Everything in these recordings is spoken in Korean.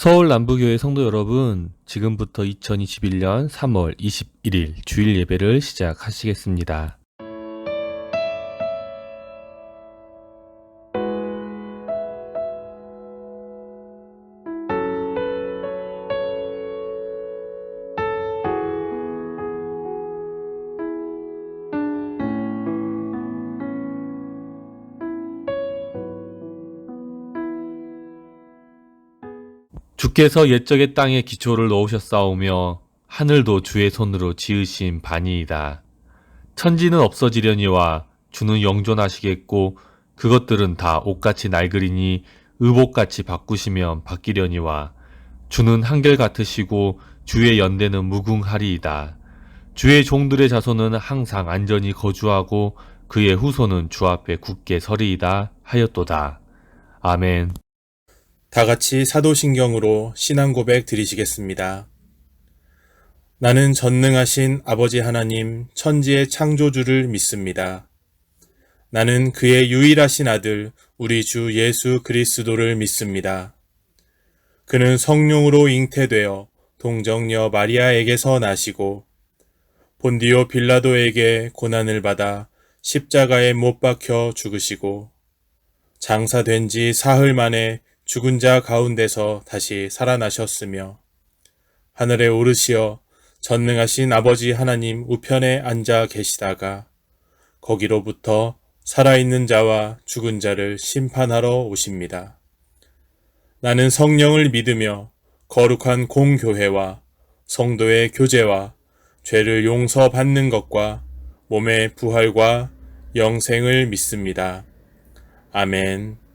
서울 남부교회 성도 여러분, 지금부터 2021년 3월 21일 주일 예배를 시작하시겠습니다. 주께서 옛적의 땅에 기초를 놓으셨사오며 하늘도 주의 손으로 지으신 바니이다. 천지는 없어지려니와 주는 영존하시겠고 그것들은 다 옷같이 낡으리니 의복같이 바꾸시면 바뀌려니와 주는 한결같으시고 주의 연대는 무궁하리이다. 주의 종들의 자손은 항상 안전히 거주하고 그의 후손은 주 앞에 굳게 서리이다 하였도다. 아멘. 다 같이 사도신경으로 신앙 고백 드리시겠습니다. 나는 전능하신 아버지 하나님 천지의 창조주를 믿습니다. 나는 그의 유일하신 아들 우리 주 예수 그리스도를 믿습니다. 그는 성령으로 잉태되어 동정녀 마리아에게서 나시고 본디오 빌라도에게 고난을 받아 십자가에 못 박혀 죽으시고 장사된 지 사흘 만에 죽은 자 가운데서 다시 살아나셨으며 하늘에 오르시어 전능하신 아버지 하나님 우편에 앉아 계시다가 거기로부터 살아있는 자와 죽은 자를 심판하러 오십니다. 나는 성령을 믿으며 거룩한 공교회와 성도의 교제와 죄를 용서받는 것과 몸의 부활과 영생을 믿습니다. 아멘.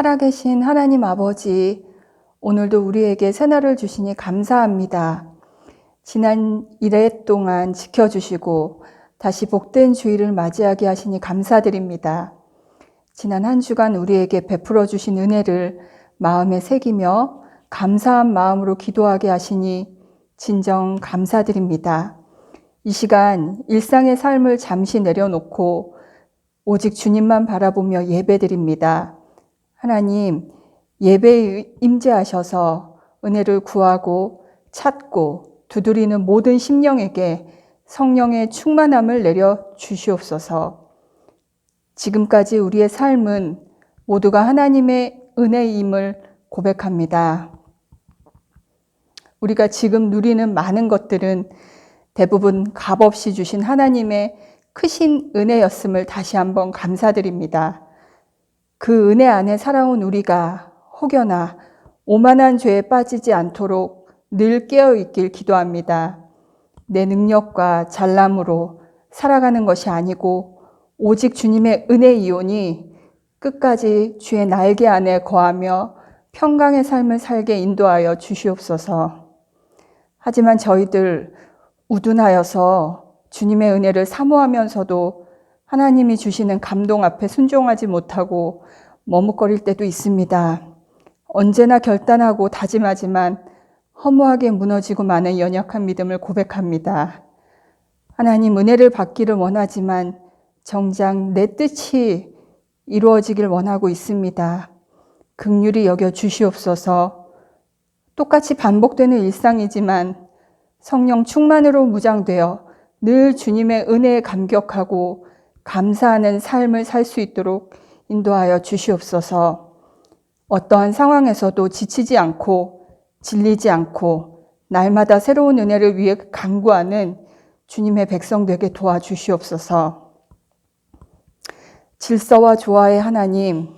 살아계신 하나님 아버지, 오늘도 우리에게 새날을 주시니 감사합니다. 지난 1회 동안 지켜주시고 다시 복된 주일을 맞이하게 하시니 감사드립니다. 지난 한 주간 우리에게 베풀어 주신 은혜를 마음에 새기며 감사한 마음으로 기도하게 하시니 진정 감사드립니다. 이 시간 일상의 삶을 잠시 내려놓고 오직 주님만 바라보며 예배드립니다. 하나님, 예배에 임재하셔서 은혜를 구하고 찾고 두드리는 모든 심령에게 성령의 충만함을 내려 주시옵소서. 지금까지 우리의 삶은 모두가 하나님의 은혜임을 고백합니다. 우리가 지금 누리는 많은 것들은 대부분 값없이 주신 하나님의 크신 은혜였음을 다시 한번 감사드립니다. 그 은혜 안에 살아온 우리가 혹여나 오만한 죄에 빠지지 않도록 늘 깨어있길 기도합니다. 내 능력과 잘남으로 살아가는 것이 아니고 오직 주님의 은혜이오니 끝까지 주의 날개 안에 거하며 평강의 삶을 살게 인도하여 주시옵소서. 하지만 저희들 우둔하여서 주님의 은혜를 사모하면서도 하나님이 주시는 감동 앞에 순종하지 못하고 머뭇거릴 때도 있습니다. 언제나 결단하고 다짐하지만 허무하게 무너지고 마는 연약한 믿음을 고백합니다. 하나님, 은혜를 받기를 원하지만 정작 내 뜻이 이루어지길 원하고 있습니다. 긍휼히 여겨 주시옵소서. 똑같이 반복되는 일상이지만 성령 충만으로 무장되어 늘 주님의 은혜에 감격하고 감사하는 삶을 살 수 있도록 인도하여 주시옵소서. 어떠한 상황에서도 지치지 않고 질리지 않고 날마다 새로운 은혜를 위해 간구하는 주님의 백성 되게 도와주시옵소서. 질서와 조화의 하나님,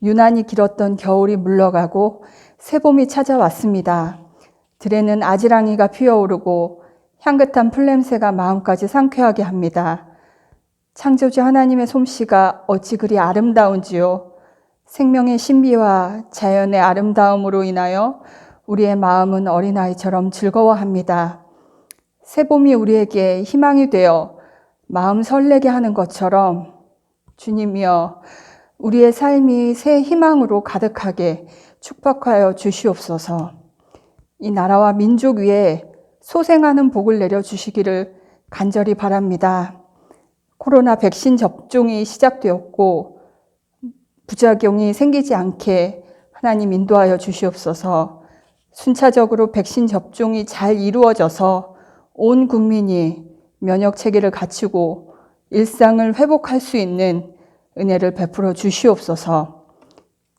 유난히 길었던 겨울이 물러가고 새봄이 찾아왔습니다. 들에는 아지랑이가 피어오르고 향긋한 풀냄새가 마음까지 상쾌하게 합니다. 창조주 하나님의 솜씨가 어찌 그리 아름다운지요. 생명의 신비와 자연의 아름다움으로 인하여 우리의 마음은 어린아이처럼 즐거워합니다. 새봄이 우리에게 희망이 되어 마음 설레게 하는 것처럼 주님이여, 우리의 삶이 새 희망으로 가득하게 축복하여 주시옵소서. 이 나라와 민족 위에 소생하는 복을 내려주시기를 간절히 바랍니다. 코로나 백신 접종이 시작되었고 부작용이 생기지 않게 하나님 인도하여 주시옵소서. 순차적으로 백신 접종이 잘 이루어져서 온 국민이 면역 체계를 갖추고 일상을 회복할 수 있는 은혜를 베풀어 주시옵소서.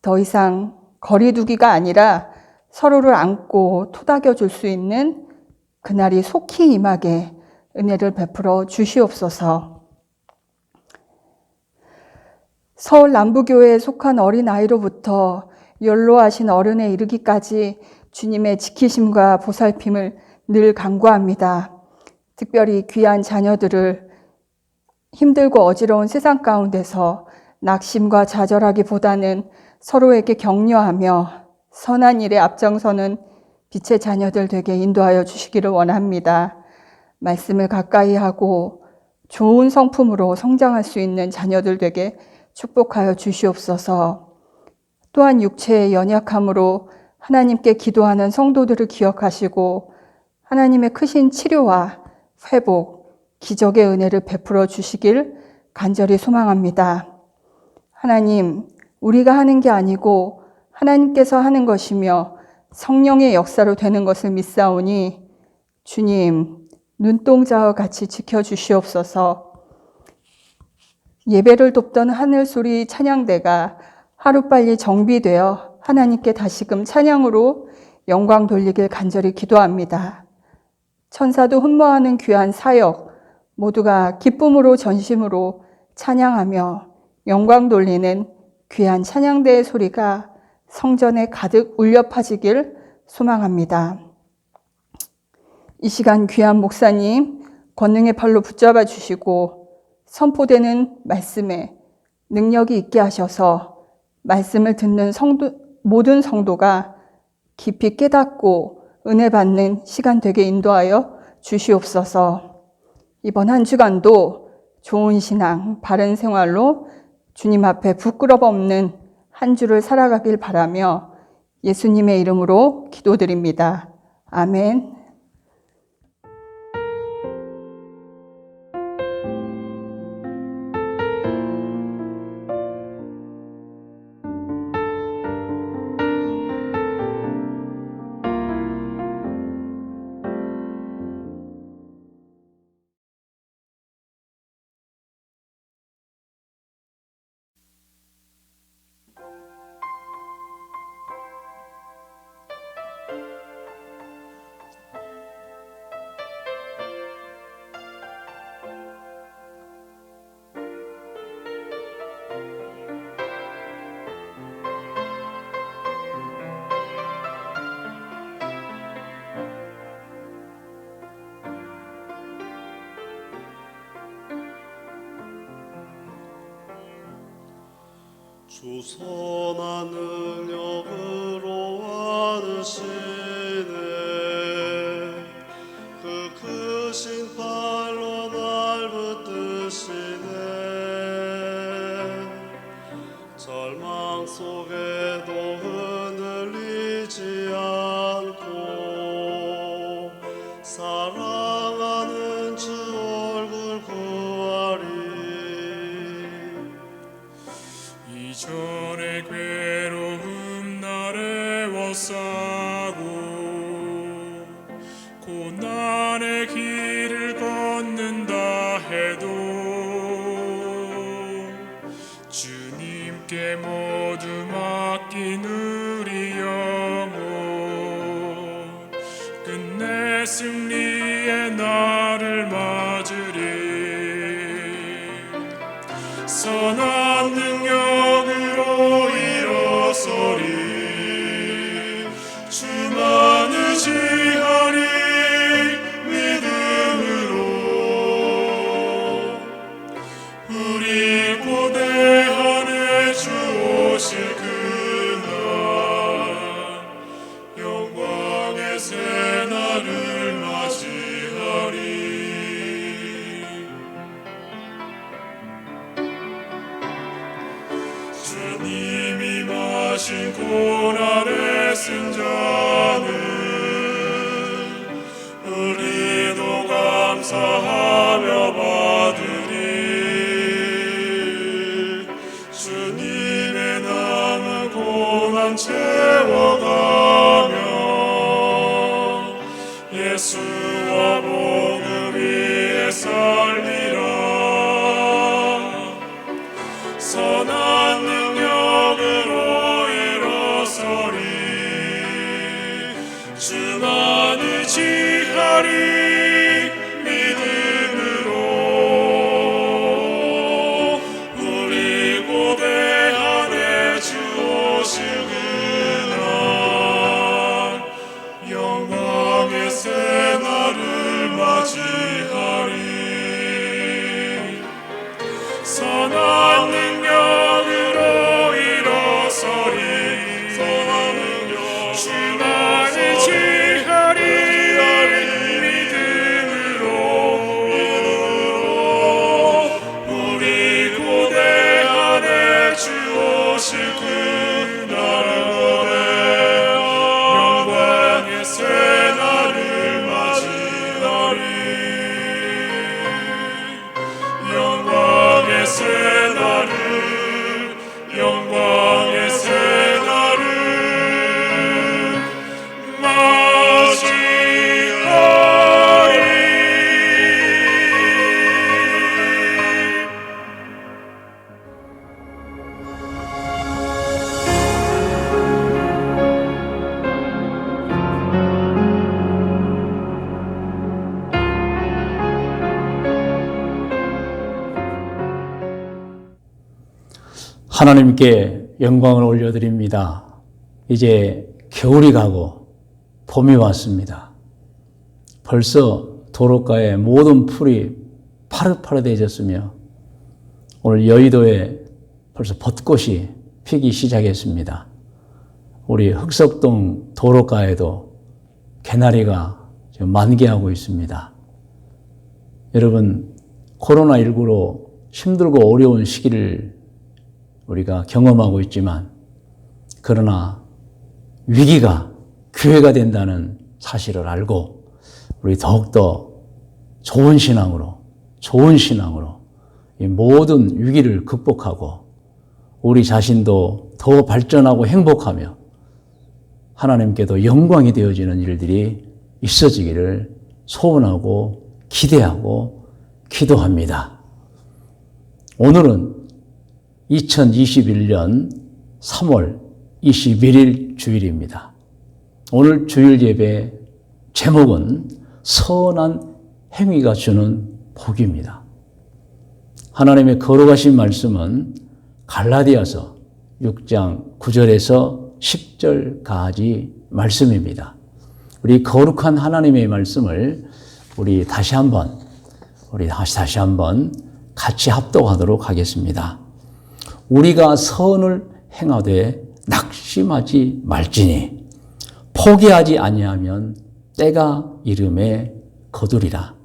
더 이상 거리두기가 아니라 서로를 안고 토닥여 줄 수 있는 그날이 속히 임하게 은혜를 베풀어 주시옵소서. 서울 남부교회에 속한 어린아이로부터 연로하신 어른에 이르기까지 주님의 지키심과 보살핌을 늘 간구합니다. 특별히 귀한 자녀들을 힘들고 어지러운 세상 가운데서 낙심과 좌절하기보다는 서로에게 격려하며 선한 일에 앞장서는 빛의 자녀들 되게 인도하여 주시기를 원합니다. 말씀을 가까이 하고 좋은 성품으로 성장할 수 있는 자녀들 되게 축복하여 주시옵소서. 또한 육체의 연약함으로 하나님께 기도하는 성도들을 기억하시고 하나님의 크신 치료와 회복, 기적의 은혜를 베풀어 주시길 간절히 소망합니다. 하나님, 우리가 하는 게 아니고 하나님께서 하는 것이며 성령의 역사로 되는 것을 믿사오니 주님, 눈동자와 같이 지켜주시옵소서. 예배를 돕던 하늘소리 찬양대가 하루빨리 정비되어 하나님께 다시금 찬양으로 영광 돌리길 간절히 기도합니다. 천사도 흠모하는 귀한 사역, 모두가 기쁨으로 전심으로 찬양하며 영광 돌리는 귀한 찬양대의 소리가 성전에 가득 울려 퍼지길 소망합니다. 이 시간 귀한 목사님 권능의 팔로 붙잡아 주시고 선포되는 말씀에 능력이 있게 하셔서 말씀을 듣는 모든 성도가 깊이 깨닫고 은혜 받는 시간 되게 인도하여 주시옵소서. 이번 한 주간도 좋은 신앙, 바른 생활로 주님 앞에 부끄럼 없는 한 주를 살아가길 바라며 예수님의 이름으로 기도드립니다. 아멘. 주 선한 능력으로 안으시네. 그 크신 팔로 날 붙드시네. 절망 속에도 흔들리지 않고 사랑하는 주 얼굴 구하리. 이전의 괴로움 나를 애워싸고 고난의 길을 걷는다 해도 주님께 모두 맡긴 우리 영혼 끝내 승리의 날을 맞으리. 선한 능력으로 일어서리. 주만 의지하리. 믿음으로 우리 고대하네. 주 오실 그날 영광의 새날을 맞이하리. 주님이 마신 고난의 승자는 우리도 감사하며 받으리. 주님의 남은 고난 채워가며 예수와 복음 위에 살리라. 선한 능력으로 일어서리. 주만 의지하리. 믿음으로 우리 고대하네. 주 오실 그날 영광의 새날을 맞이하리. 선한 능력으로 일어서리. 선한 능력 주만 의지하리. 믿음으로 우리 고대하네. 주 오실 그날을 영광의 새날을 맞이하리. 영광의 새날을 영광의 새날을 맞이하리. 하나님께 영광을 올려드립니다. 이제 겨울이 가고 봄이 왔습니다. 벌써 도로가의 모든 풀이 파릇파릇해졌으며 오늘 여의도에 벌써 벚꽃이 피기 시작했습니다. 우리 흑석동 도로가에도 개나리가 지금 만개하고 있습니다. 여러분, 코로나19로 힘들고 어려운 시기를 우리가 경험하고 있지만 그러나 위기가 기회가 된다는 사실을 알고 우리 더욱더 좋은 신앙으로 이 모든 위기를 극복하고 우리 자신도 더 발전하고 행복하며 하나님께도 영광이 되어지는 일들이 있어지기를 소원하고 기대하고 기도합니다. 오늘은 2021년 3월 21일 주일입니다. 오늘 주일 예배 제목은 선한 행위가 주는 복입니다. 하나님의 거룩하신 말씀은 갈라디아서 6장 9절에서 10절까지 말씀입니다. 우리 거룩한 하나님의 말씀을 우리 다시 한번 같이 합독하도록 하겠습니다. 우리가 선을 행하되 낙심하지 말지니 포기하지 아니하면 때가 이름에 거두리라.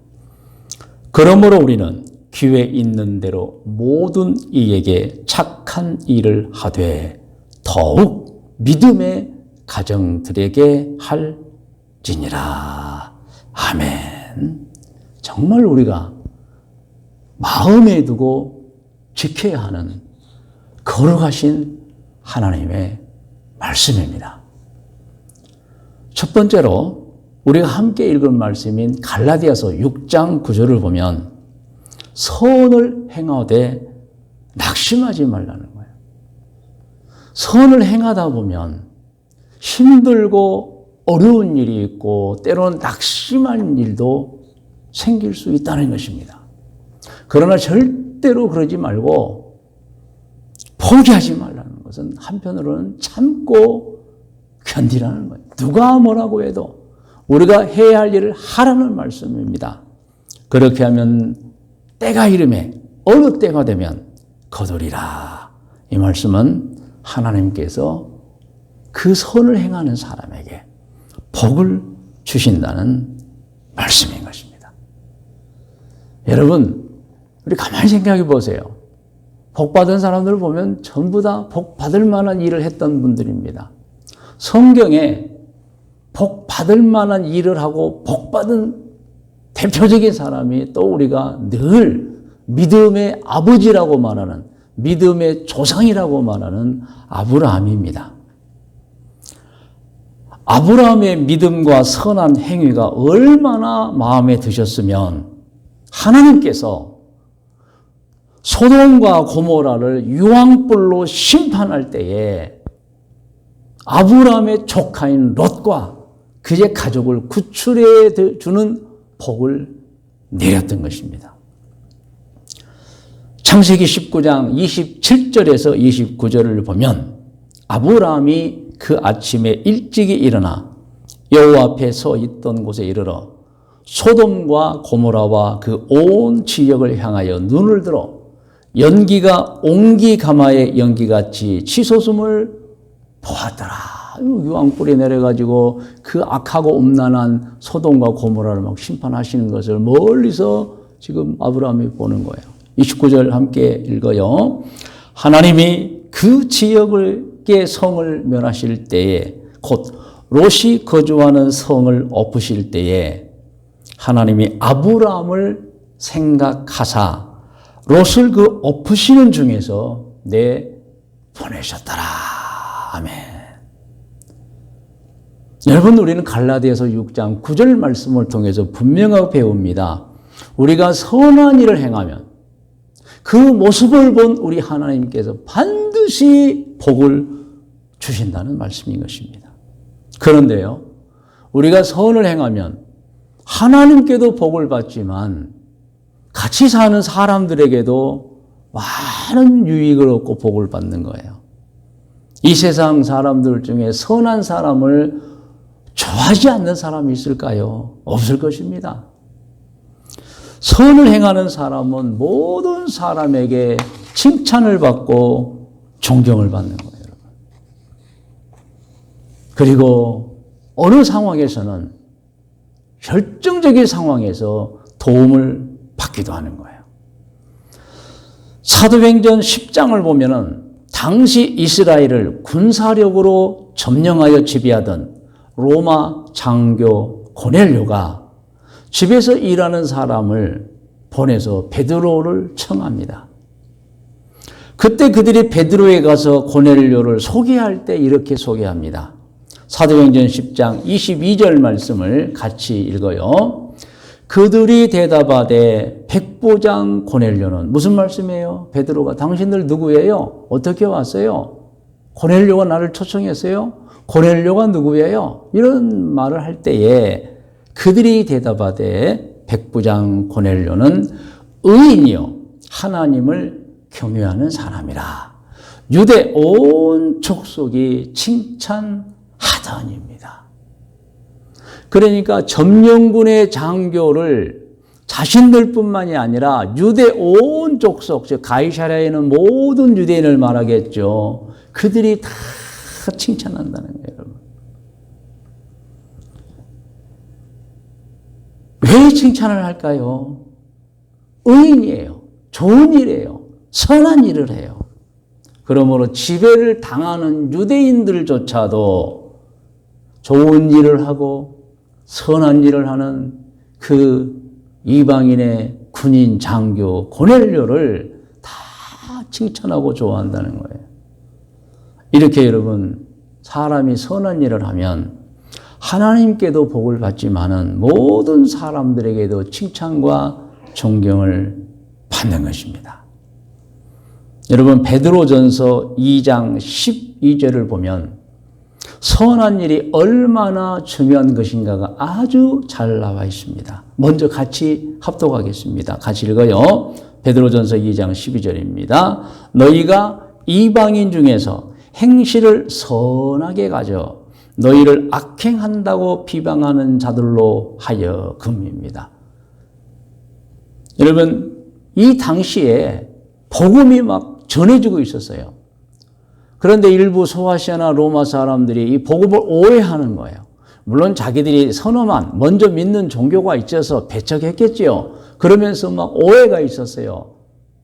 그러므로 우리는 기회 있는 대로 모든 이에게 착한 일을 하되 더욱 믿음의 가정들에게 할지니라. 아멘. 정말 우리가 마음에 두고 지켜야 하는 거룩하신 하나님의 말씀입니다. 첫 번째로 우리가 함께 읽은 말씀인 갈라디아서 6장 9절을 보면 선을 행하되 낙심하지 말라는 거예요. 선을 행하다 보면 힘들고 어려운 일이 있고 때로는 낙심한 일도 생길 수 있다는 것입니다. 그러나 절대로 그러지 말고 포기하지 말라는 것은 한편으로는 참고 견디라는 거예요. 누가 뭐라고 해도 우리가 해야 할 일을 하라는 말씀입니다. 그렇게 하면 때가 이름에 어느 때가 되면 거두리라. 이 말씀은 하나님께서 그 선을 행하는 사람에게 복을 주신다는 말씀인 것입니다. 여러분, 우리 가만히 생각해 보세요. 복 받은 사람들을 보면 전부 다 복 받을 만한 일을 했던 분들입니다. 성경에 복 받을 만한 일을 하고 복 받은 대표적인 사람이 또 우리가 늘 믿음의 아버지라고 말하는, 믿음의 조상이라고 말하는 아브라함입니다. 아브라함의 믿음과 선한 행위가 얼마나 마음에 드셨으면 하나님께서 소돔과 고모라를 유황불로 심판할 때에 아브라함의 조카인 롯과 그의 가족을 구출해 주는 복을 내렸던 것입니다. 창세기 19장 27절에서 29절을 보면 아브라함이 그 아침에 일찍이 일어나 여호와 앞에 서 있던 곳에 이르러 소돔과 고모라와 그 온 지역을 향하여 눈을 들어 연기가 옹기가마의 연기같이 치솟음을 보았더라. 유황불이 내려가지고 그 악하고 음란한 소돔과 고모라를 막 심판하시는 것을 멀리서 지금 아브라함이 보는 거예요. 29절 함께 읽어요. 하나님이 그 지역의 성을 멸하실 때에 곧 롯이 거주하는 성을 엎으실 때에 하나님이 아브라함을 생각하사 롯을 그 엎으시는 중에서 내보내셨더라. 아멘. 여러분, 우리는 갈라디아서 6장 9절 말씀을 통해서 분명하게 배웁니다. 우리가 선한 일을 행하면 그 모습을 본 우리 하나님께서 반드시 복을 주신다는 말씀인 것입니다. 그런데요, 우리가 선을 행하면 하나님께도 복을 받지만 같이 사는 사람들에게도 많은 유익을 얻고 복을 받는 거예요. 이 세상 사람들 중에 선한 사람을 좋아하지 않는 사람이 있을까요? 없을 것입니다. 선을 행하는 사람은 모든 사람에게 칭찬을 받고 존경을 받는 거예요, 여러분. 그리고 어느 상황에서는 결정적인 상황에서 도움을 받기도 하는 거예요. 사도행전 10장을 보면은 당시 이스라엘을 군사력으로 점령하여 지배하던 로마 장교 고넬료가 집에서 일하는 사람을 보내서 베드로를 청합니다. 그때 그들이 베드로에 가서 고넬료를 소개할 때 이렇게 소개합니다. 사도행전 10장 22절 말씀을 같이 읽어요. 그들이 대답하되 백부장 고넬료는, 무슨 말씀이에요? 베드로가 당신들 누구예요? 어떻게 왔어요? 고넬료가 나를 초청했어요? 고넬료가 누구예요? 이런 말을 할 때에 그들이 대답하되 백부장 고넬료는 의인이요 하나님을 경외하는 사람이라 유대 온 족속이 칭찬하더니입니다. 그러니까 점령군의 장교를 자신들뿐만이 아니라 유대 온 족속, 즉 가이사랴에 있는 모든 유대인을 말하겠죠. 그들이 다 칭찬한다는 거예요, 여러분. 왜 칭찬을 할까요? 의인이에요. 좋은 일이에요. 선한 일을 해요. 그러므로 지배를 당하는 유대인들조차도 좋은 일을 하고 선한 일을 하는 그 이방인의 군인 장교 고넬료를 다 칭찬하고 좋아한다는 거예요. 이렇게 여러분, 사람이 선한 일을 하면 하나님께도 복을 받지만은 모든 사람들에게도 칭찬과 존경을 받는 것입니다. 여러분, 베드로전서 2장 12절을 보면 선한 일이 얼마나 중요한 것인가가 아주 잘 나와 있습니다. 먼저 같이 합독하겠습니다. 같이 읽어요. 베드로전서 2장 12절입니다. 너희가 이방인 중에서 행실을 선하게 가져 너희를 악행한다고 비방하는 자들로 하여금입니다. 여러분, 이 당시에 복음이 막 전해지고 있었어요. 그런데 일부 소아시아나 로마 사람들이 이 복음을 오해하는 거예요. 물론 자기들이 선험한 먼저 믿는 종교가 있어서 배척했겠지요. 그러면서 막 오해가 있었어요.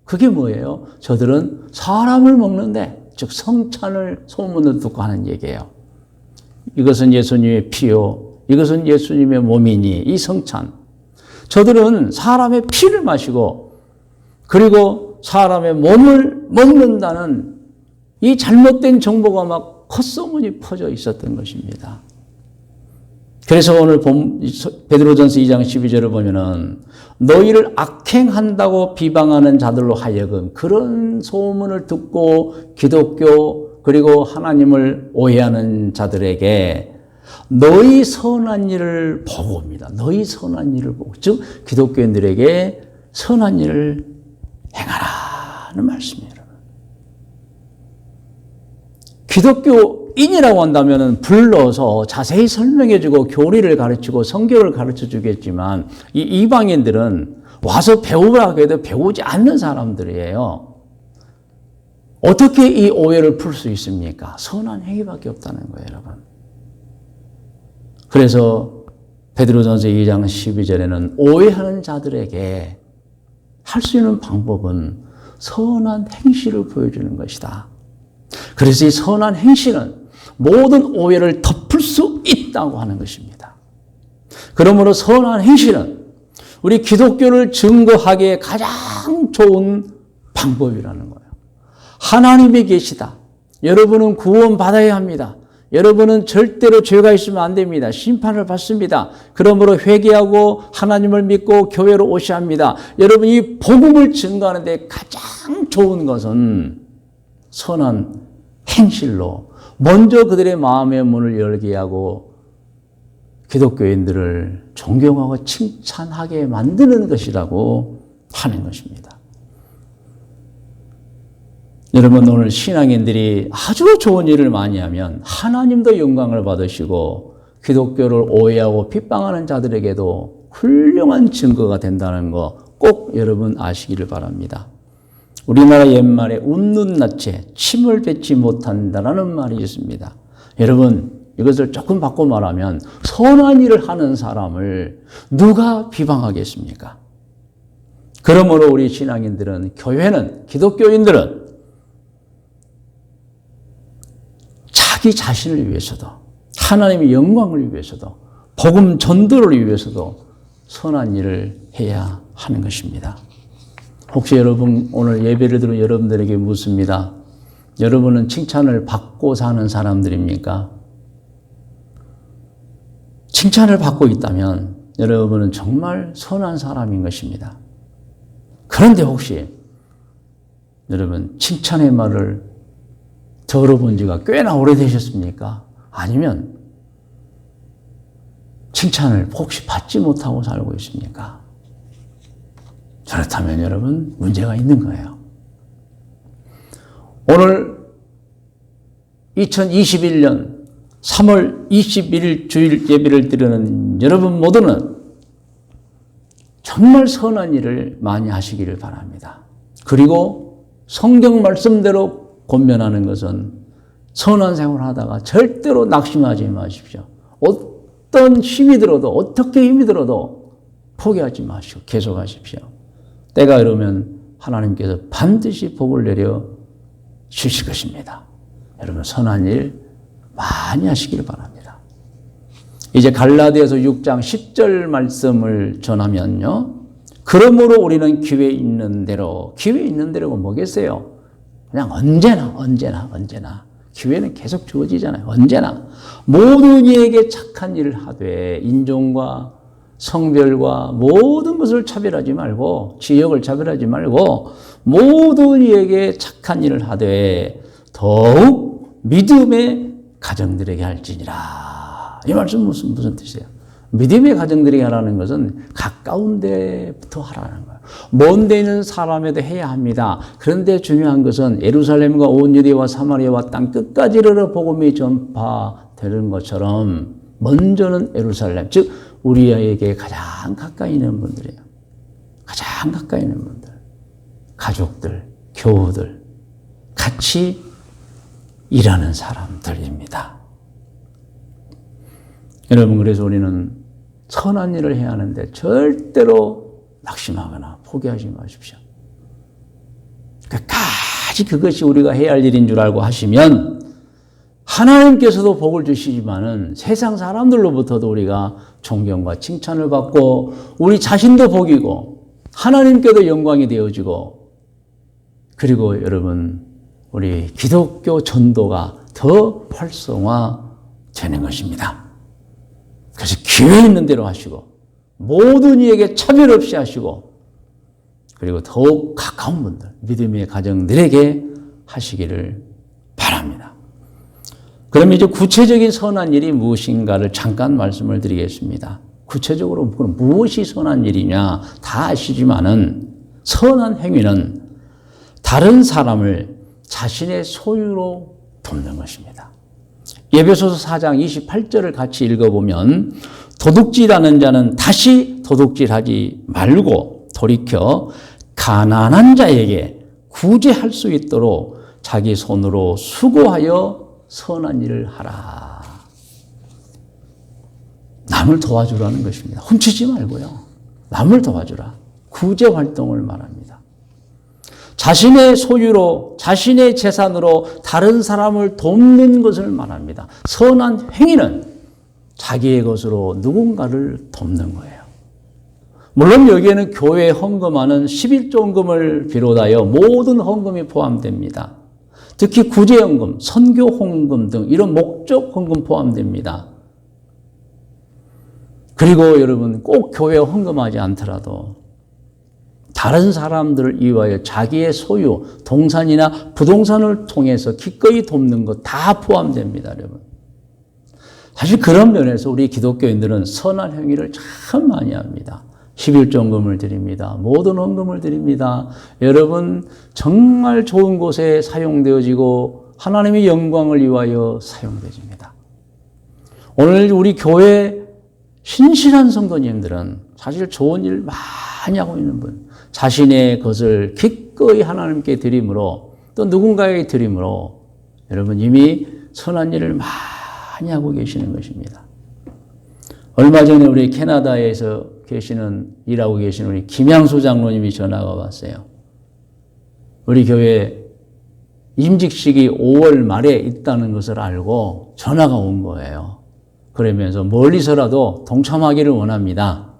그게 뭐예요? 저들은 사람을 먹는데, 즉 성찬을 소문을 듣고 하는 얘기예요. 이것은 예수님의 피요, 이것은 예수님의 몸이니, 이 성찬. 저들은 사람의 피를 마시고 그리고 사람의 몸을 먹는다는 이 잘못된 정보가 막 헛소문이 퍼져 있었던 것입니다. 그래서 오늘 베드로전서 2장 12절을 보면은 너희를 악행한다고 비방하는 자들로 하여금, 그런 소문을 듣고 기독교 그리고 하나님을 오해하는 자들에게 너희 선한 일을 보고 옵니다. 너희 선한 일을 보고, 즉 기독교인들에게 선한 일을 행하라는 말씀이에요. 기독교인이라고 한다면 불러서 자세히 설명해주고 교리를 가르치고 성경을 가르쳐주겠지만 이 이방인들은 와서 배우라고 해도 배우지 않는 사람들이에요. 어떻게 이 오해를 풀 수 있습니까? 선한 행위밖에 없다는 거예요, 여러분. 그래서 베드로전서 2장 12절에는 오해하는 자들에게 할 수 있는 방법은 선한 행실을 보여주는 것이다. 그래서 이 선한 행실은 모든 오해를 덮을 수 있다고 하는 것입니다. 그러므로 선한 행실은 우리 기독교를 증거하기에 가장 좋은 방법이라는 거예요. 하나님이 계시다. 여러분은 구원받아야 합니다. 여러분은 절대로 죄가 있으면 안 됩니다. 심판을 받습니다. 그러므로 회개하고 하나님을 믿고 교회로 오셔야 합니다. 여러분, 이 복음을 증거하는 데 가장 좋은 것은 선한 행실로 먼저 그들의 마음의 문을 열게 하고 기독교인들을 존경하고 칭찬하게 만드는 것이라고 하는 것입니다. 여러분, 오늘 신앙인들이 아주 좋은 일을 많이 하면 하나님도 영광을 받으시고 기독교를 오해하고 핍박하는 자들에게도 훌륭한 증거가 된다는 거 꼭 여러분 아시기를 바랍니다. 우리나라 옛말에 웃는 낯에 침을 뱉지 못한다라는 말이 있습니다. 여러분, 이것을 조금 바꿔 말하면 선한 일을 하는 사람을 누가 비방하겠습니까? 그러므로 우리 신앙인들은, 교회는, 기독교인들은 자기 자신을 위해서도 하나님의 영광을 위해서도 복음 전도를 위해서도 선한 일을 해야 하는 것입니다. 혹시 여러분 오늘 예배를 들은 여러분들에게 묻습니다. 여러분은 칭찬을 받고 사는 사람들입니까? 칭찬을 받고 있다면 여러분은 정말 선한 사람인 것입니다. 그런데 혹시 여러분 칭찬의 말을 들어본 지가 꽤나 오래되셨습니까? 아니면 칭찬을 혹시 받지 못하고 살고 있습니까? 그렇다면 여러분 문제가 있는 거예요. 오늘 2021년 3월 21일 주일 예배를 드리는 여러분 모두는 정말 선한 일을 많이 하시기를 바랍니다. 그리고 성경 말씀대로 권면하는 것은 선한 생활을 하다가 절대로 낙심하지 마십시오. 어떤 힘이 들어도 어떻게 힘이 들어도 포기하지 마시고 계속하십시오. 때가 이르면 하나님께서 반드시 복을 내려 주실 것입니다. 여러분 선한 일 많이 하시기를 바랍니다. 이제 갈라디아서 6장 10절 말씀을 전하면요. 그러므로 우리는 기회 있는 대로, 기회 있는 대로가 뭐겠어요? 그냥 언제나 기회는 계속 주어지잖아요. 언제나 모든 이에게 착한 일을 하되 인종과 성별과 모든 것을 차별하지 말고 지역을 차별하지 말고 모든 이에게 착한 일을 하되 더욱 믿음의 가정들에게 할지니라. 이 말씀 무슨 뜻이에요? 믿음의 가정들에게 하라는 것은 가까운 데부터 하라는 거예요. 먼 데 있는 사람에도 해야 합니다. 그런데 중요한 것은 예루살렘과 온 유대와 사마리아와 땅 끝까지 이르러 복음이 전파되는 것처럼 먼저는 예루살렘, 즉 우리에게 가장 가까이 있는 분들이에요. 가장 가까이 있는 분들, 가족들, 교우들, 같이 일하는 사람들입니다. 여러분, 그래서 우리는 선한 일을 해야 하는데 절대로 낙심하거나 포기하지 마십시오. 끝까지 그것이 우리가 해야 할 일인 줄 알고 하시면 하나님께서도 복을 주시지만은 세상 사람들로부터도 우리가 존경과 칭찬을 받고 우리 자신도 복이고 하나님께도 영광이 되어지고 그리고 여러분 우리 기독교 전도가 더 활성화되는 것입니다. 그래서 기회 있는 대로 하시고 모든 이에게 차별 없이 하시고 그리고 더욱 가까운 분들 믿음의 가정들에게 하시기를 바랍니다. 그럼 이제 구체적인 선한 일이 무엇인가를 잠깐 말씀을 드리겠습니다. 구체적으로 그럼 무엇이 선한 일이냐 다 아시지만은 선한 행위는 다른 사람을 자신의 소유로 돕는 것입니다. 에베소서 4장 28절을 같이 읽어보면 도둑질하는 자는 다시 도둑질하지 말고 돌이켜 가난한 자에게 구제할 수 있도록 자기 손으로 수고하여 선한 일을 하라. 남을 도와주라는 것입니다. 훔치지 말고요. 남을 도와주라. 구제 활동을 말합니다. 자신의 소유로, 자신의 재산으로 다른 사람을 돕는 것을 말합니다. 선한 행위는 자기의 것으로 누군가를 돕는 거예요. 물론 여기에는 교회에 헌금하는 11조헌금을 비롯하여 모든 헌금이 포함됩니다. 특히 구제헌금, 선교헌금 등 이런 목적 헌금 포함됩니다. 그리고 여러분 꼭 교회에 헌금하지 않더라도 다른 사람들을 위하여 자기의 소유, 동산이나 부동산을 통해서 기꺼이 돕는 것 다 포함됩니다, 여러분. 사실 그런 면에서 우리 기독교인들은 선한 행위를 참 많이 합니다. 11조헌금을 드립니다. 모든 헌금을 드립니다. 여러분 정말 좋은 곳에 사용되어지고 하나님의 영광을 위하여 사용되어집니다. 오늘 우리 교회 신실한 성도님들은 사실 좋은 일 많이 하고 있는 분, 자신의 것을 기꺼이 하나님께 드림으로 또 누군가에게 드림으로 여러분 이미 선한 일을 많이 하고 계시는 것입니다. 얼마 전에 우리 캐나다에서 일하고 계시는 우리 김양수 장로님이 전화가 왔어요. 우리 교회 임직식이 5월 말에 있다는 것을 알고 전화가 온 거예요. 그러면서 멀리서라도 동참하기를 원합니다.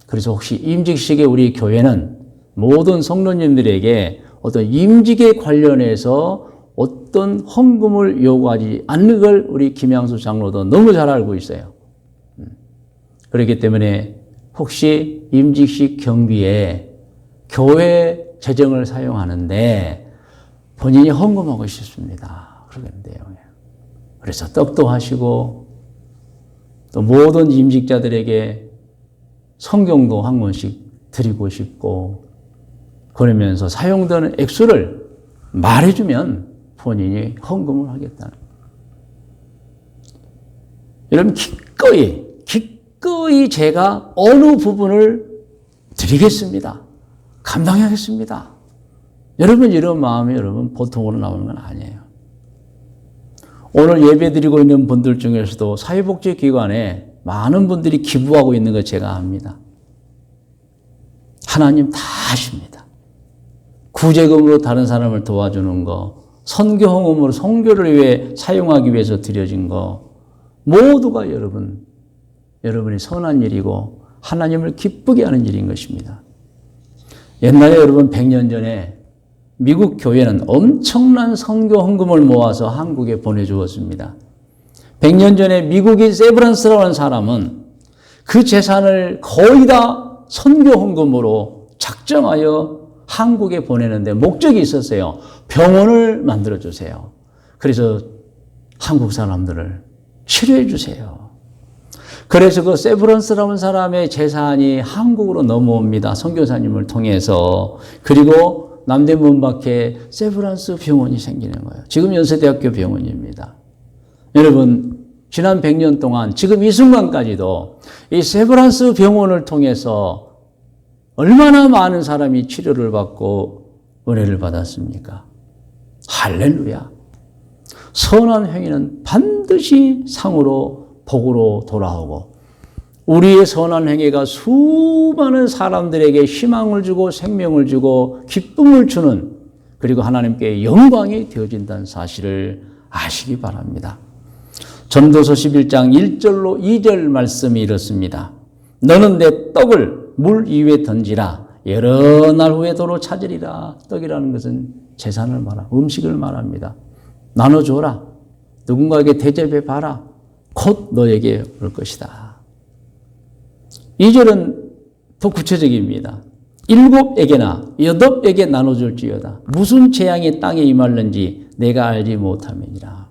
그래서 혹시 임직식에 우리 교회는 모든 성도님들에게 어떤 임직에 관련해서 어떤 헌금을 요구하지 않는 걸 우리 김양수 장로도 너무 잘 알고 있어요. 그렇기 때문에 혹시 임직식 경비에 교회 재정을 사용하는데 본인이 헌금하고 싶습니다. 그러겠는데요. 그래서 떡도 하시고 또 모든 임직자들에게 성경도 한 권씩 드리고 싶고 그러면서 사용되는 액수를 말해주면 본인이 헌금을 하겠다는 거예요. 여러분 기꺼이 제가 어느 부분을 드리겠습니다. 감당하겠습니다. 여러분 이런 마음이 여러분 보통으로 나오는 건 아니에요. 오늘 예배 드리고 있는 분들 중에서도 사회복지기관에 많은 분들이 기부하고 있는 거 제가 압니다. 하나님 다 아십니다. 구제금으로 다른 사람을 도와주는 거, 선교헌금으로 선교를 위해 사용하기 위해서 드려진 거 모두가 여러분이 선한 일이고 하나님을 기쁘게 하는 일인 것입니다. 옛날에 여러분 100년 전에 미국 교회는 엄청난 선교 헌금을 모아서 한국에 보내주었습니다. 100년 전에 미국인 세브란스라고 하는 사람은 그 재산을 거의 다 선교 헌금으로 작정하여 한국에 보내는데 목적이 있었어요. 병원을 만들어주세요. 그래서 한국 사람들을 치료해 주세요. 그래서 그 세브란스라는 사람의 재산이 한국으로 넘어옵니다. 선교사님을 통해서. 그리고 남대문 밖에 세브란스 병원이 생기는 거예요. 지금 연세대학교 병원입니다. 여러분 지난 100년 동안 지금 이 순간까지도 이 세브란스 병원을 통해서 얼마나 많은 사람이 치료를 받고 은혜를 받았습니까? 할렐루야. 선한 행위는 반드시 상으로 복으로 돌아오고 우리의 선한 행위가 수많은 사람들에게 희망을 주고 생명을 주고 기쁨을 주는 그리고 하나님께 영광이 되어진다는 사실을 아시기 바랍니다. 전도서 11장 1절로 2절 말씀이 이렇습니다. 너는 내 떡을 물 위에 던지라. 여러 날 후에 도로 찾으리라. 떡이라는 것은 재산을 말합니다. 음식을 말합니다. 나눠줘라. 누군가에게 대접해 봐라. 곧 너에게 올 것이다. 2절은 더 구체적입니다. 7에게나 8에게 나눠줄지어다. 무슨 재앙이 땅에 임할는지 내가 알지 못함이니라.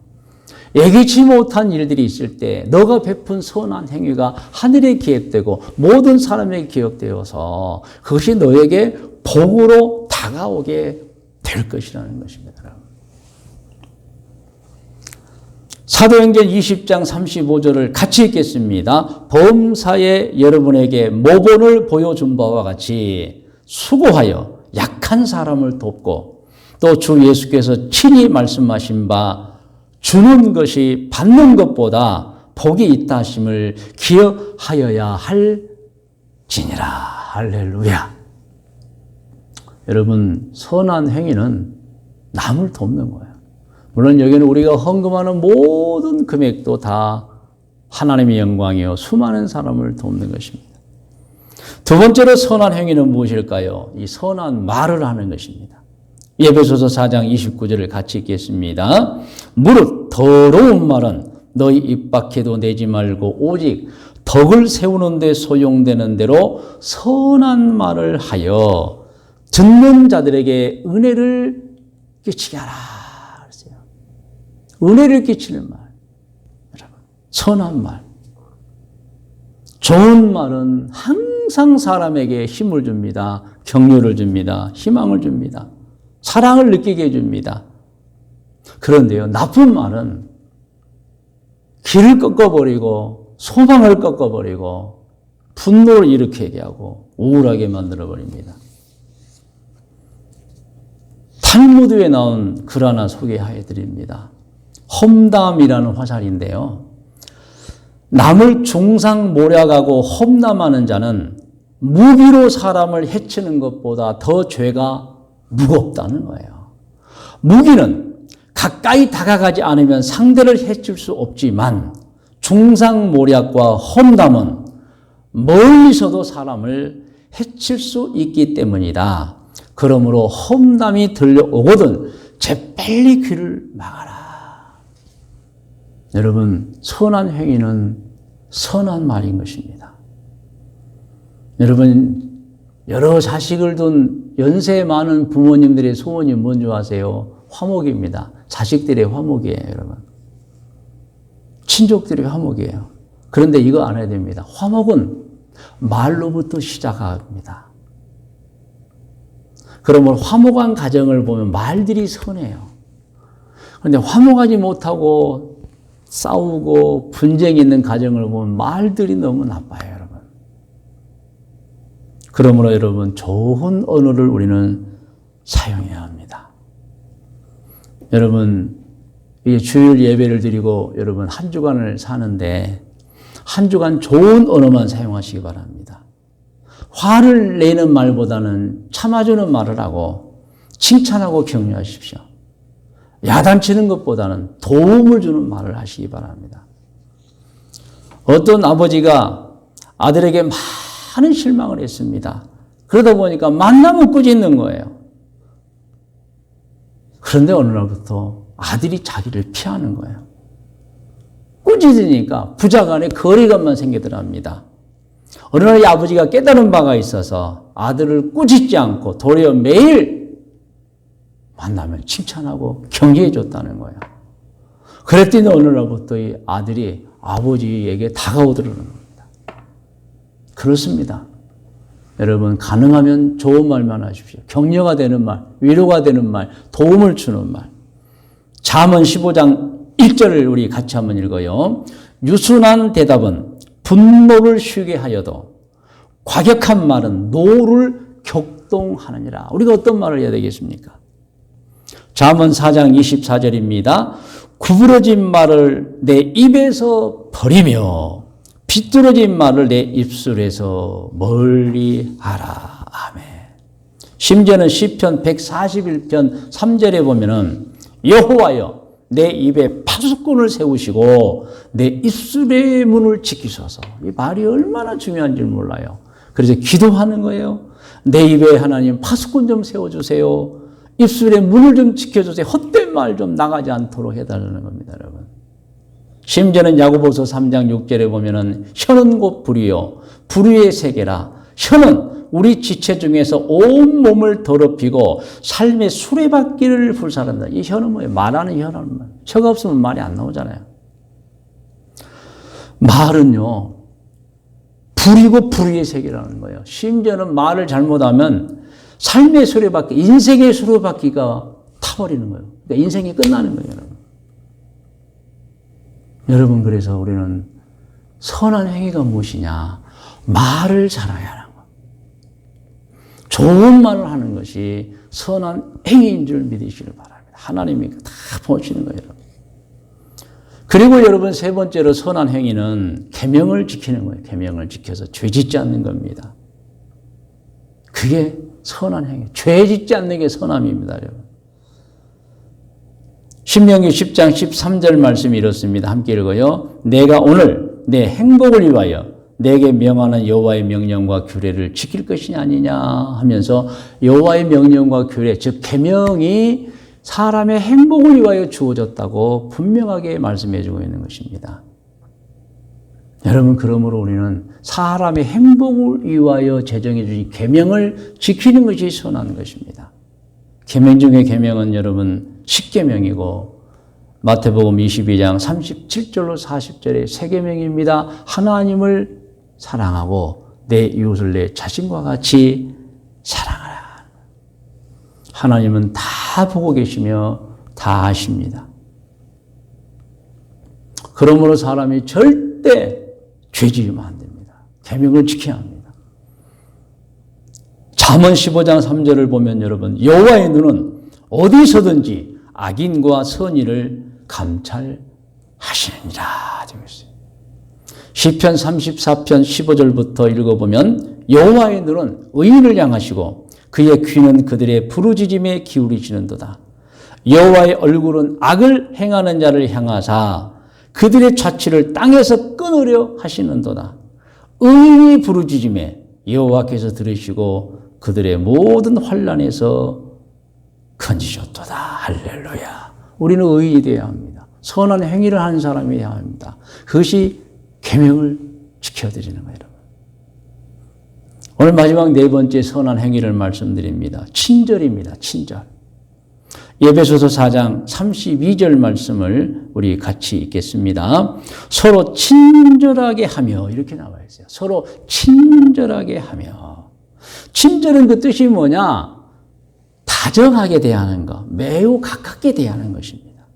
예기치 못한 일들이 있을 때 너가 베푼 선한 행위가 하늘에 기획되고 모든 사람에게 기억되어서 그것이 너에게 복으로 다가오게 될 것이라는 것입니다. 사도행전 20장 35절을 같이 읽겠습니다. 범사에 여러분에게 모본을 보여준 바와 같이 수고하여 약한 사람을 돕고 또 주 예수께서 친히 말씀하신 바 주는 것이 받는 것보다 복이 있다 하심을 기억하여야 할지니라. 할렐루야. 여러분 선한 행위는 남을 돕는 거예요. 물론 여기는 우리가 헌금하는 모든 금액도 다 하나님의 영광이요 수많은 사람을 돕는 것입니다. 두 번째로 선한 행위는 무엇일까요? 이 선한 말을 하는 것입니다. 에베소서 4장 29절을 같이 읽겠습니다. 무릇 더러운 말은 너희 입 밖에도 내지 말고 오직 덕을 세우는 데 소용되는 대로 선한 말을 하여 듣는 자들에게 은혜를 끼치게 하라. 은혜를 끼치는 말, 여러분, 선한 말, 좋은 말은 항상 사람에게 힘을 줍니다. 격려를 줍니다. 희망을 줍니다. 사랑을 느끼게 해줍니다. 그런데요, 나쁜 말은 길을 꺾어버리고 소망을 꺾어버리고 분노를 일으키게 하고 우울하게 만들어버립니다. 탈무드에 나온 글 하나 소개해드립니다. 험담이라는 화살인데요. 남을 중상모략하고 험담하는 자는 무기로 사람을 해치는 것보다 더 죄가 무겁다는 거예요. 무기는 가까이 다가가지 않으면 상대를 해칠 수 없지만 중상모략과 험담은 멀리서도 사람을 해칠 수 있기 때문이다. 그러므로 험담이 들려오거든 재빨리 귀를 막아라. 여러분, 선한 행위는 선한 말인 것입니다. 여러분, 여러 자식을 둔 연세 많은 부모님들의 소원이 뭔지 아세요? 화목입니다. 자식들의 화목이에요, 여러분. 친족들의 화목이에요. 그런데 이거 알아야 됩니다. 화목은 말로부터 시작합니다. 그러면 화목한 가정을 보면 말들이 선해요. 그런데 화목하지 못하고 싸우고 분쟁이 있는 가정을 보면 말들이 너무 나빠요, 여러분. 그러므로 여러분 좋은 언어를 우리는 사용해야 합니다. 여러분 이게 주일 예배를 드리고 여러분 한 주간을 사는데 한 주간 좋은 언어만 사용하시기 바랍니다. 화를 내는 말보다는 참아주는 말을 하고 칭찬하고 격려하십시오. 야단치는 것보다는 도움을 주는 말을 하시기 바랍니다. 어떤 아버지가 아들에게 많은 실망을 했습니다. 그러다 보니까 만나면 꾸짖는 거예요. 그런데 어느 날부터 아들이 자기를 피하는 거예요. 꾸짖으니까 부자간에 거리감만 생기더랍니다. 어느 날 이 아버지가 깨달은 바가 있어서 아들을 꾸짖지 않고 도리어 매일 만나면 칭찬하고 격려해 줬다는 거예요. 그랬더니 어느 날부터 이 아들이 아버지에게 다가오더라는 겁니다. 그렇습니다. 여러분 가능하면 좋은 말만 하십시오. 격려가 되는 말, 위로가 되는 말, 도움을 주는 말. 잠언 15장 1절을 우리 같이 한번 읽어요. 유순한 대답은 분노를 쉬게 하여도 과격한 말은 노를 격동하느니라. 우리가 어떤 말을 해야 되겠습니까? 잠언 4장 24절입니다. 구부러진 말을 내 입에서 버리며 비뚤어진 말을 내 입술에서 멀리 하라. 아멘. 심지어는 시편 141편 3절에 보면은 여호와여 내 입에 파수꾼을 세우시고 내 입술의 문을 지키소서. 이 말이 얼마나 중요한지 몰라요. 그래서 기도하는 거예요. 내 입에 하나님 파수꾼 좀 세워주세요. 입술의 문을 좀 지켜주세요. 헛된 말 좀 나가지 않도록 해달라는 겁니다, 여러분. 심지어는 야고보서 3장 6절에 보면은 혀는 곧 불이요 불의의 세계라. 혀는 우리 지체 중에서 온 몸을 더럽히고 삶의 수레바퀴를 불살한다. 이 혀는 뭐예요? 말하는 혀는 말. 혀가 없으면 말이 안 나오잖아요. 말은요 불이고 불의의 세계라는 거예요. 심지어는 말을 잘못하면 삶의 수레바퀴, 인생의 수레바퀴가 타버리는 거예요. 그러니까 인생이 끝나는 거예요, 여러분. 여러분, 그래서 우리는 선한 행위가 무엇이냐? 말을 잘해야 하는 거. 좋은 말을 하는 것이 선한 행위인 줄 믿으시길 바랍니다. 하나님이 다 보시는 거예요, 여러분. 그리고 여러분, 세 번째로 선한 행위는 계명을 지키는 거예요. 계명을 지켜서 죄 짓지 않는 겁니다. 그게 선한 행위. 죄 짓지 않는 게 선함입니다, 여러분. 신명기 10장 13절 말씀이 이렇습니다. 함께 읽어요. 내가 오늘 내 행복을 위하여 내게 명하는 여호와의 명령과 규례를 지킬 것이 아니냐 하면서 여호와의 명령과 규례, 즉 계명이 사람의 행복을 위하여 주어졌다고 분명하게 말씀해 주고 있는 것입니다. 여러분, 그러므로 우리는 사람의 행복을 위하여 제정해 주신 계명을 지키는 것이 선한 것입니다. 계명 중에 계명은 여러분 10계명이고 마태복음 22장 37절로 40절의 세 계명입니다. 하나님을 사랑하고 내 이웃을 내 자신과 같이 사랑하라. 하나님은 다 보고 계시며 다 아십니다. 그러므로 사람이 절대 죄 지으면 안 됩니다. 계명을 지켜야 합니다. 잠언 15장 3절을 보면 여러분 여호와의 눈은 어디서든지 악인과 선인을 감찰하시느니라. 시편 34편 15절부터 읽어보면 여호와의 눈은 의인을 향하시고 그의 귀는 그들의 부르짖음에 기울이시는도다. 여호와의 얼굴은 악을 행하는 자를 향하사 그들의 자취를 땅에서 끊으려 하시는도다. 의인이 부르짖음에 여호와께서 들으시고 그들의 모든 환난에서 건지셨도다. 할렐루야. 우리는 의인이 되어야 합니다. 선한 행위를 하는 사람이 되어야 합니다. 그것이 계명을 지켜드리는 거예요. 오늘 마지막 네 번째 선한 행위를 말씀드립니다. 친절입니다. 친절. 에베소서 4장 32절 말씀을 우리 같이 읽겠습니다. 서로 친절하게 하며 이렇게 나와 있어요. 서로 친절하게 하며. 친절은 그 뜻이 뭐냐? 다정하게 대하는 것, 매우 가깝게 대하는 것입니다.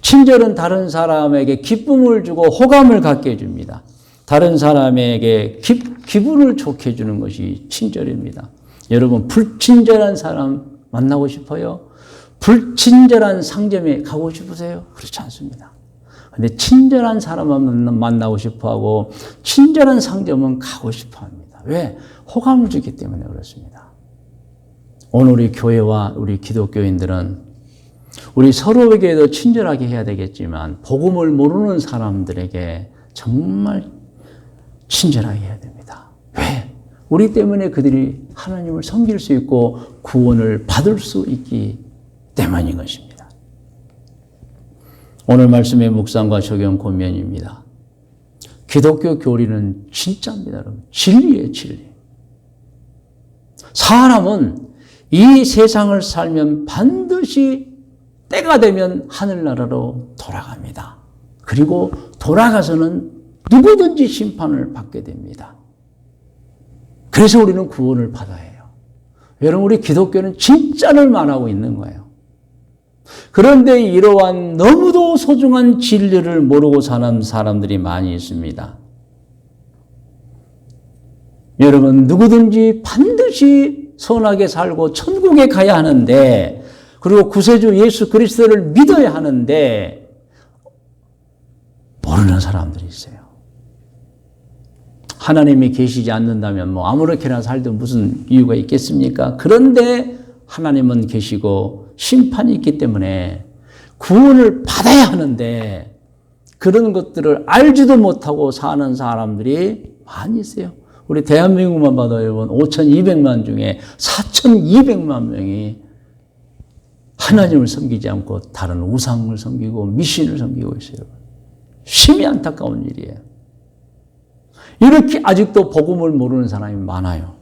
친절은 다른 사람에게 기쁨을 주고 호감을 갖게 해줍니다. 다른 사람에게 기분을 좋게 해주는 것이 친절입니다. 여러분, 불친절한 사람 만나고 싶어요? 불친절한 상점에 가고 싶으세요? 그렇지 않습니다. 근데 친절한 사람만 만나고 싶어 하고 친절한 상점은 가고 싶어 합니다. 왜? 호감을 주기 때문에 그렇습니다. 오늘 우리 교회와 우리 기독교인들은 우리 서로에게도 친절하게 해야 되겠지만 복음을 모르는 사람들에게 정말 친절하게 해야 됩니다. 왜? 우리 때문에 그들이 하나님을 섬길 수 있고 구원을 받을 수 있기 때문인 것입니다. 오늘 말씀의 묵상과 적용 권면입니다. 기독교 교리는 진짜입니다, 여러분. 진리예요, 진리. 사람은 이 세상을 살면 반드시 때가 되면 하늘나라로 돌아갑니다. 그리고 돌아가서는 누구든지 심판을 받게 됩니다. 그래서 우리는 구원을 받아야 해요. 여러분, 우리 기독교는 진짜를 말하고 있는 거예요. 그런데 이러한 너무도 소중한 진리를 모르고 사는 사람들이 많이 있습니다. 여러분, 누구든지 반드시 선하게 살고 천국에 가야 하는데, 그리고 구세주 예수 그리스도를 믿어야 하는데 모르는 사람들이 있어요. 하나님이 계시지 않는다면 뭐 아무렇게나 살도 무슨 이유가 있겠습니까? 그런데 하나님은 계시고 심판이 있기 때문에 구원을 받아야 하는데 그런 것들을 알지도 못하고 사는 사람들이 많이 있어요. 우리 대한민국만 봐도 여러분 5,200만 중에 4,200만 명이 하나님을 섬기지 않고 다른 우상을 섬기고 미신을 섬기고 있어요. 심히 안타까운 일이에요. 이렇게 아직도 복음을 모르는 사람이 많아요.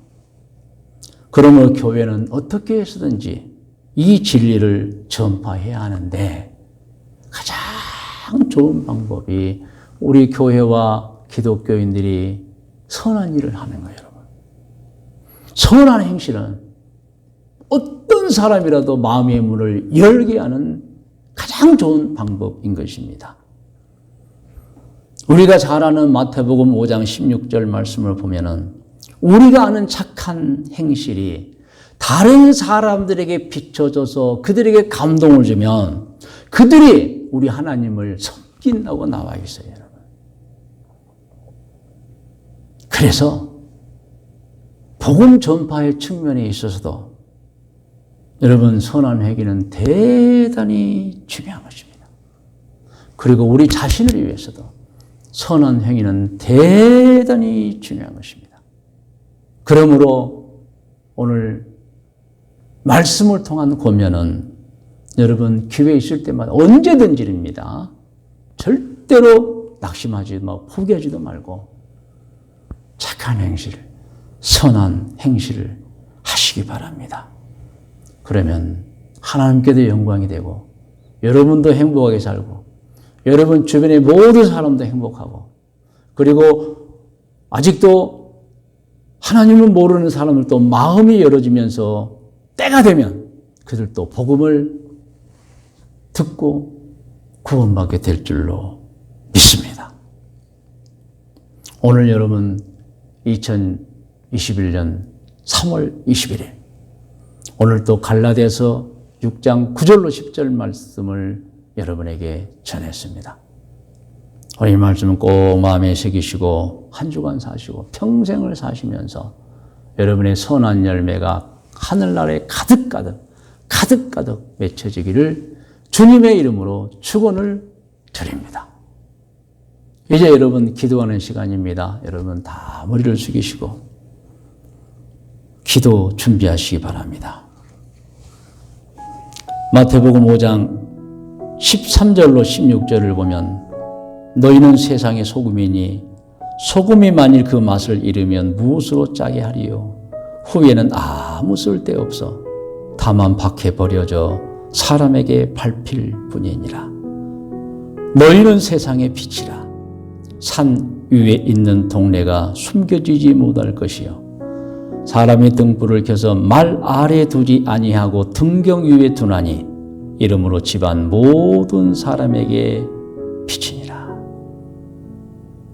그러므로 교회는 어떻게 해서든지 이 진리를 전파해야 하는데 가장 좋은 방법이 우리 교회와 기독교인들이 선한 일을 하는 거예요, 여러분. 선한 행실은 어떤 사람이라도 마음의 문을 열게 하는 가장 좋은 방법인 것입니다. 우리가 잘 아는 마태복음 5장 16절 말씀을 보면은 우리가 아는 착한 행실이 다른 사람들에게 비춰져서 그들에게 감동을 주면 그들이 우리 하나님을 섬긴다고 나와 있어요, 여러분. 그래서 복음 전파의 측면에 있어서도 여러분, 선한 회개는 대단히 중요한 것입니다. 그리고 우리 자신을 위해서도 선한 행위는 대단히 중요한 것입니다. 그러므로 오늘 말씀을 통한 권면은 여러분 기회 있을 때마다 언제든지입니다. 절대로 낙심하지 말고 포기하지도 말고 착한 행실, 선한 행실을 하시기 바랍니다. 그러면 하나님께도 영광이 되고 여러분도 행복하게 살고 여러분 주변의 모든 사람도 행복하고 그리고 아직도 하나님을 모르는 사람들도 마음이 열어지면서 때가 되면 그들도 복음을 듣고 구원받게 될 줄로 믿습니다. 오늘 여러분 2021년 3월 21일 오늘 또 갈라디아서 6장 9절로 10절 말씀을 여러분에게 전했습니다. 이 말씀은 꼭 마음에 새기시고 한 주간 사시고 평생을 사시면서 여러분의 선한 열매가 하늘나라에 가득가득 맺혀지기를 주님의 이름으로 축원을 드립니다. 이제 여러분 기도하는 시간입니다. 여러분 다 머리를 숙이시고 기도 준비하시기 바랍니다. 마태복음 5장 13절로 16절을 보면 너희는 세상의 소금이니 소금이 만일 그 맛을 잃으면 무엇으로 짜게 하리요? 후에는 아무 쓸데없어 다만 밖에 버려져 사람에게 밟힐 뿐이니라. 너희는 세상의 빛이라. 산 위에 있는 동네가 숨겨지지 못할 것이요 사람이 등불을 켜서 말 아래 두지 아니하고 등경 위에 두나니 이러므로 집안 모든 사람에게 비치니라.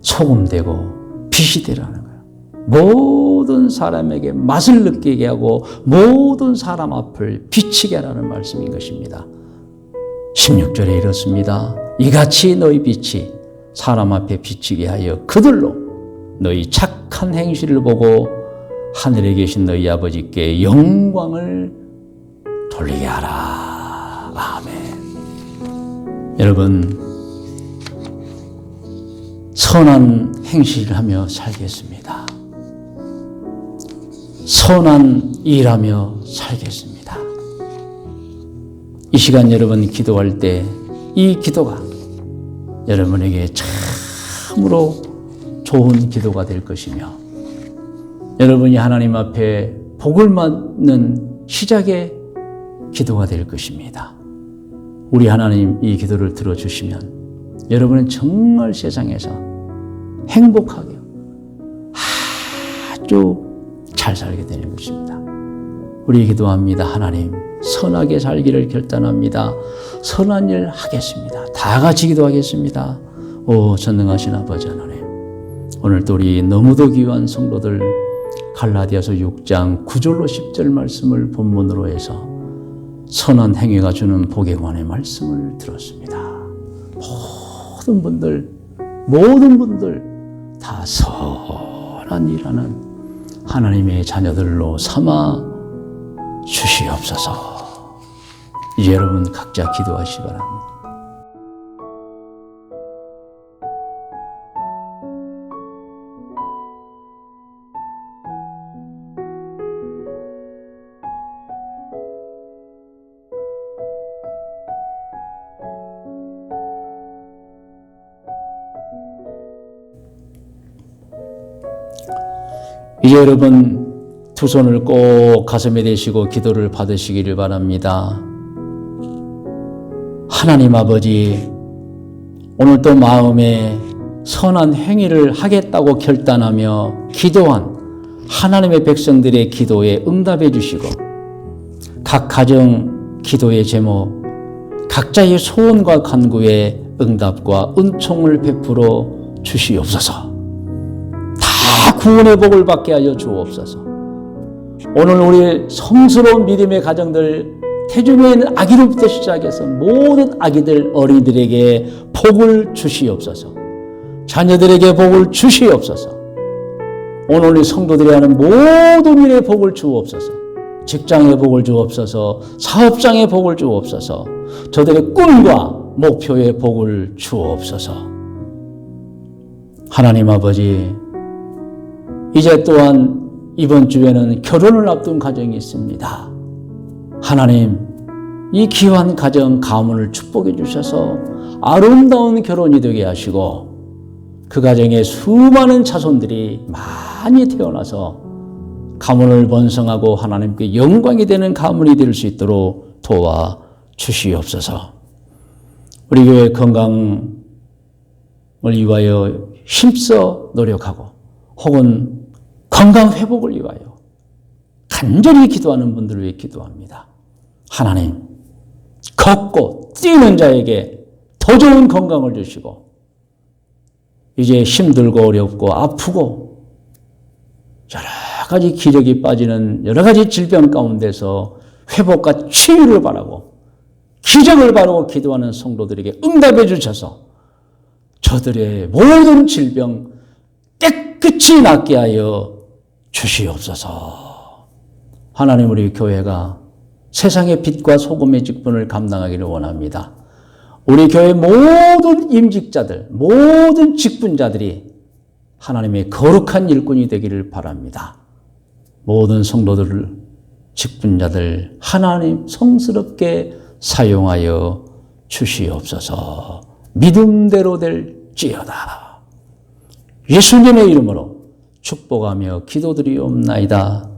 소금되고 빛이 되라는 거예요. 모든 사람에게 맛을 느끼게 하고 모든 사람 앞을 비치게 하라는 말씀인 것입니다. 16절에 이렇습니다. 이같이 너희 빛이 사람 앞에 비치게 하여 그들로 너희 착한 행실을 보고 하늘에 계신 너희 아버지께 영광을 돌리게 하라. 아멘. 여러분, 선한 행실을 하며 살겠습니다. 선한 일하며 살겠습니다. 이 시간 여러분 기도할 때 이 기도가 여러분에게 참으로 좋은 기도가 될 것이며 여러분이 하나님 앞에 복을 받는 시작의 기도가 될 것입니다. 우리 하나님 이 기도를 들어주시면 여러분은 정말 세상에서 행복하게 아주 잘 살게 되는 것입니다. 우리 기도합니다. 하나님, 선하게 살기를 결단합니다. 선한 일 하겠습니다. 다 같이 기도하겠습니다. 오 전능하신 아버지 하나님, 오늘도 우리 너무도 귀한 성도들 갈라디아서 6장 9절로 10절 말씀을 본문으로 해서 선한 행위가 주는 복에 관한 말씀을 들었습니다. 모든 분들 다 선한 일하는 하나님의 자녀들로 삼아 주시옵소서. 이제 여러분 각자 기도하시기 바랍니다. 이제 여러분 두 손을 꼭 가슴에 대시고 기도를 받으시기를 바랍니다. 하나님 아버지, 오늘 또 마음에 선한 행위를 하겠다고 결단하며 기도한 하나님의 백성들의 기도에 응답해 주시고 각 가정 기도의 제목, 각자의 소원과 간구에 응답과 은총을 베풀어 주시옵소서. 다 구원의 복을 받게 하여 주옵소서. 오늘 우리 성스러운 믿음의 가정들, 태중에 있는 아기로부터 시작해서 모든 아기들, 어린이들에게 복을 주시옵소서. 자녀들에게 복을 주시옵소서. 오늘 우리 성도들이 하는 모든 일에 복을 주옵소서. 직장에 복을 주옵소서. 사업장에 복을 주옵소서. 저들의 꿈과 목표에 복을 주옵소서. 하나님 아버지, 이제 또한 이번 주에는 결혼을 앞둔 가정이 있습니다. 하나님, 이 귀한 가정 가문을 축복해 주셔서 아름다운 결혼이 되게 하시고 그 가정에 수많은 자손들이 많이 태어나서 가문을 번성하고 하나님께 영광이 되는 가문이 될 수 있도록 도와 주시옵소서. 우리 교회 건강을 위하여 힘써 노력하고 혹은 건강 회복을 위하여 간절히 기도하는 분들을 위해 기도합니다. 하나님, 걷고 뛰는 자에게 더 좋은 건강을 주시고 이제 힘들고 어렵고 아프고 여러 가지 기력이 빠지는 여러 가지 질병 가운데서 회복과 치유를 바라고 기적을 바라고 기도하는 성도들에게 응답해 주셔서 저들의 모든 질병 깨끗이 낫게 하여 주시옵소서. 하나님, 우리 교회가 세상의 빛과 소금의 직분을 감당하기를 원합니다. 우리 교회 모든 임직자들, 모든 직분자들이 하나님의 거룩한 일꾼이 되기를 바랍니다. 모든 성도들, 직분자들 하나님 성스럽게 사용하여 주시옵소서. 믿음대로 될지어다. 예수님의 이름으로 축복하며 기도드리옵나이다.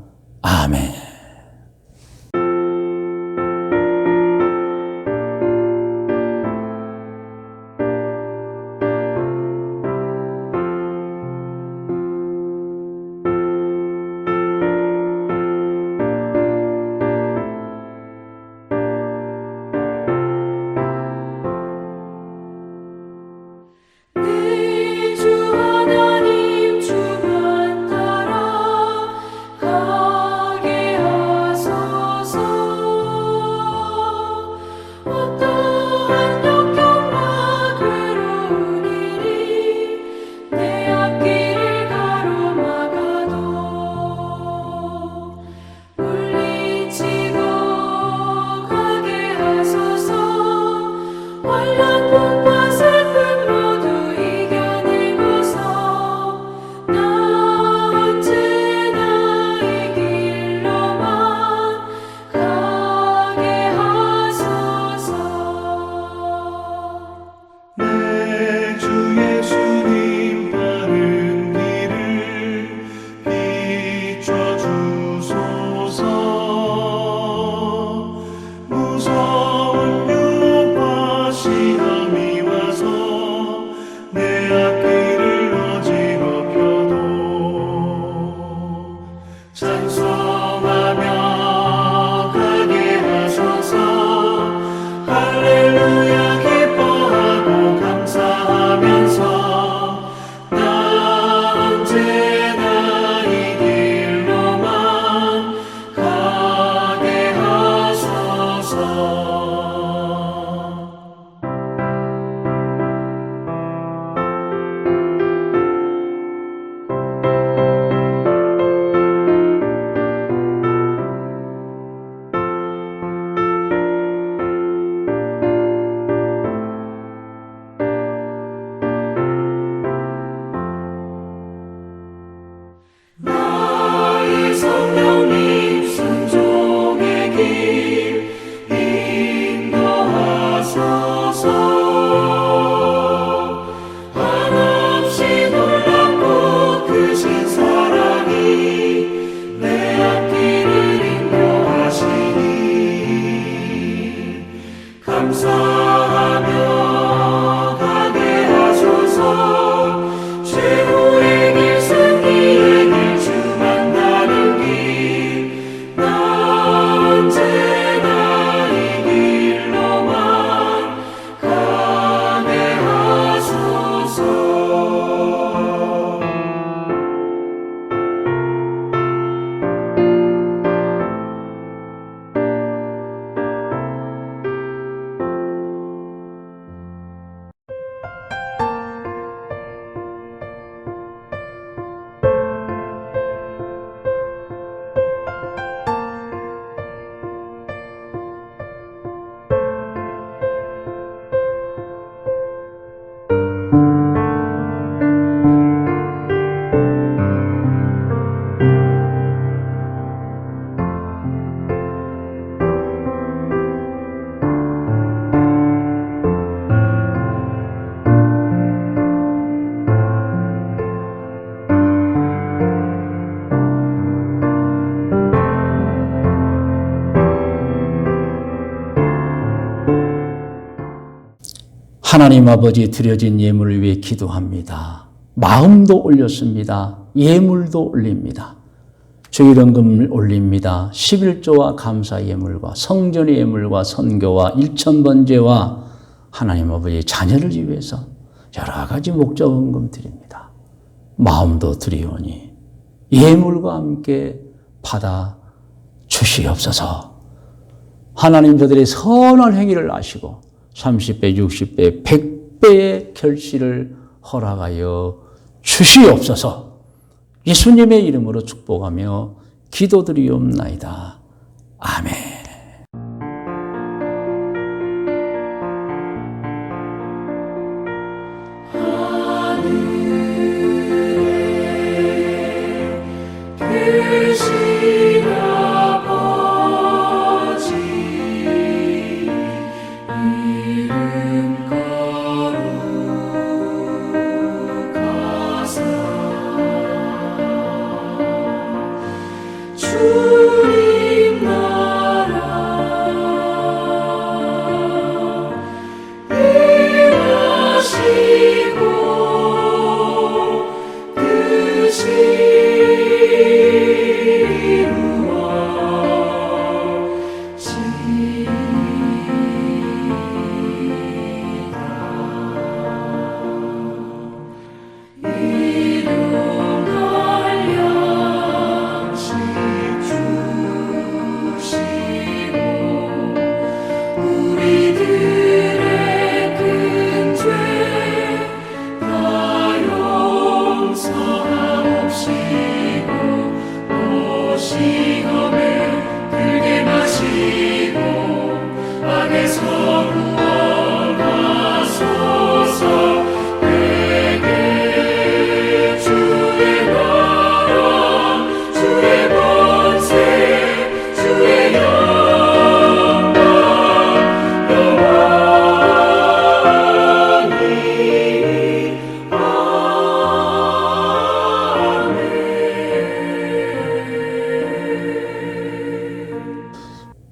아멘. 내 주 하나님 주 인도하소서. 한없이 놀랍고 크신 사랑이 내 앞길을 인도하시니 감사하며 가게 하소서. 최후의 길 승리의 길 주 만나는 길 나 언제나 이 길로만 가게 하소서. 하나님 아버지 드려진 예물을 위해 기도합니다. 마음도 올렸습니다. 예물도 올립니다. 주일헌금을 올립니다. 11조와 감사 예물과 성전의 예물과 선교와 일천번제와 하나님 아버지 자녀를 위해서 여러 가지 목적 헌금 드립니다. 마음도 드리오니 예물과 함께 받아 주시옵소서. 하나님 저들의 선한 행위를 아시고 30배, 60배, 100배의 결실을 허락하여 주시옵소서. 예수님의 이름으로 축복하며 기도드리옵나이다. 아멘. 계신 아버지 이름 거룩하사 주님 나라 임하시고 뜻이 우리들의 큰 죄 다 용서하옵시고 또 시험에 들게 마시고 악에서 구원하소서. 내게 주의 나라 주의 권세 주의 영광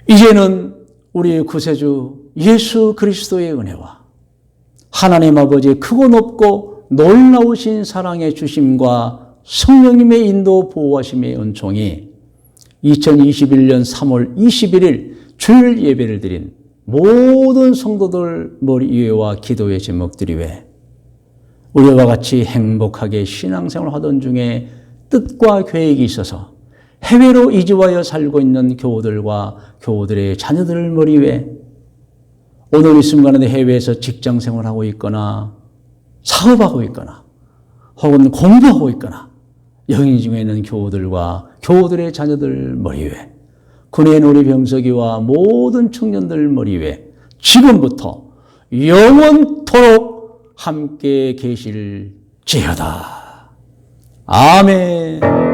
이제는 우리 구세주 예수 그리스도의 은혜와 하나님 아버지의 크고 높고 놀라우신 사랑의 주심과 성령님의 인도 보호하심의 은총이 2021년 3월 21일 주일 예배를 드린 모든 성도들 머리 위에와 기도의 제목들이 왜 우리와 같이 행복하게 신앙생활을 하던 중에 뜻과 계획이 있어서 해외로 이주하여 살고 있는 교우들과 교우들의 자녀들 머리 위에 오늘 이 순간에 해외에서 직장생활하고 있거나 사업하고 있거나 혹은 공부하고 있거나 여기 중에 있는 교우들과 교우들의 자녀들 머리 위에 군인 우리 병석이와 모든 청년들 머리 위에 지금부터 영원토록 함께 계실지어다. 아멘.